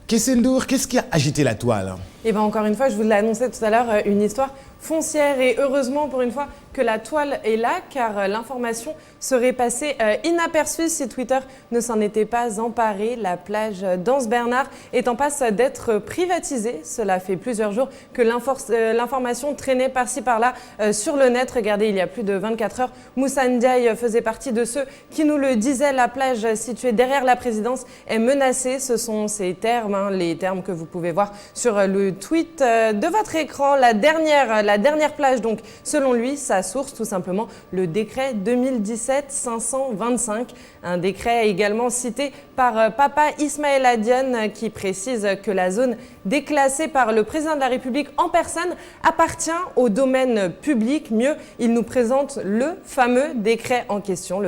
Kessendour, qu'est-ce qui a agité la toile? Et bien encore une fois, je vous l'ai annoncé tout à l'heure, une histoire foncière et heureusement pour une fois que la toile est là car l'information serait passée inaperçue si Twitter ne s'en était pas emparé. La plage d'Anse-Bernard est en passe d'être privatisée. Cela fait plusieurs jours que l'information traînait par-ci par-là sur le net. Regardez, il y a plus de 24 heures, Moussa Ndiaye faisait partie de ceux qui nous le disaient. La plage située derrière la présidence est menacée. Ce sont ces termes, les termes que vous pouvez voir sur le tweet de votre écran. La dernière plage, donc, selon lui, sa source, tout simplement, le décret 2017-525. Un décret également cité par Papa Ismaël Dione qui précise que la zone déclassée par le président de la République en personne appartient au domaine public. Mieux, il nous présente le fameux décret en question,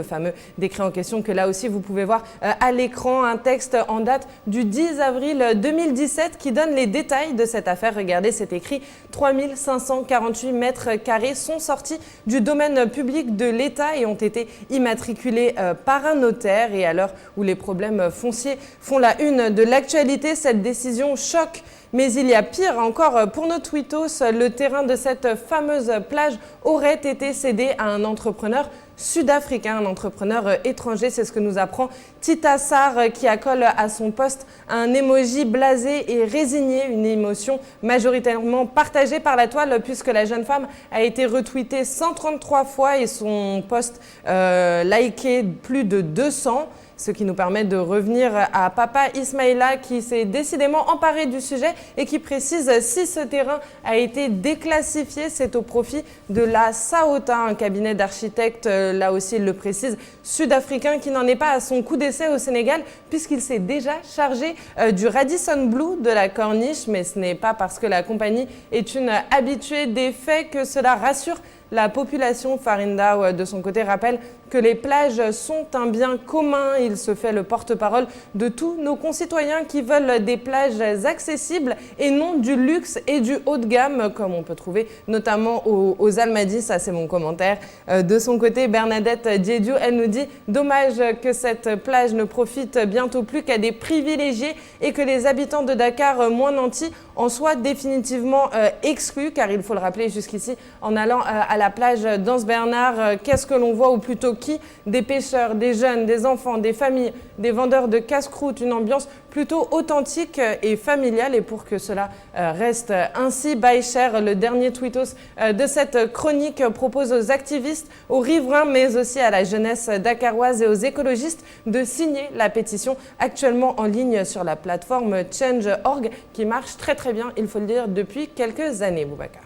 que là aussi vous pouvez voir à l'écran, un texte en date du 10 avril 2017 qui donne les détails de cette affaire. Regardez, c'est écrit 3548 mètres carrés sont sortis du domaine public de l'État et ont été immatriculés par un notaire. Et à l'heure où les problèmes fonciers font la une de l'actualité, cette décision choque. Mais il y a pire encore pour nos tweetos. Le terrain de cette fameuse plage aurait été cédé à un entrepreneur sud-africain, un entrepreneur étranger. C'est ce que nous apprend Tita Sarr qui accole à son poste un emoji blasé et résigné, une émotion majoritairement partagée par la toile puisque la jeune femme a été retweetée 133 fois et son post liké plus de 200. Ce qui nous permet de revenir à Papa Ismaïla qui s'est décidément emparé du sujet et qui précise si ce terrain a été déclassifié, c'est au profit de la Saota, un cabinet d'architectes, là aussi il le précise, sud-africain qui n'en est pas à son coup d'essai au Sénégal puisqu'il s'est déjà chargé du Radisson Blu de la Corniche. Mais ce n'est pas parce que la compagnie est une habituée des faits que cela rassure la population. Farinda, de son côté, rappelle que les plages sont un bien commun. Il se fait le porte-parole de tous nos concitoyens qui veulent des plages accessibles et non du luxe et du haut de gamme, comme on peut trouver notamment aux Almadies. Ça, c'est mon commentaire. De son côté, Bernadette Diédiou, elle nous dit « Dommage que cette plage ne profite bientôt plus qu'à des privilégiés et que les habitants de Dakar, moins nantis, en soient définitivement exclus », car il faut le rappeler jusqu'ici, en allant à la plage d'Anse-Bernard, qu'est-ce que l'on voit ou plutôt qui? Des pêcheurs, des jeunes, des enfants, des familles, des vendeurs de casse-croûte, une ambiance plutôt authentique et familiale. Et pour que cela reste ainsi, Baïcher, le dernier tweetos de cette chronique, propose aux activistes, aux riverains, mais aussi à la jeunesse dakaroise et aux écologistes de signer la pétition actuellement en ligne sur la plateforme Change.org qui marche très très bien, il faut le dire, depuis quelques années, Boubacar.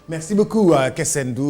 Merci beaucoup, Kessendour.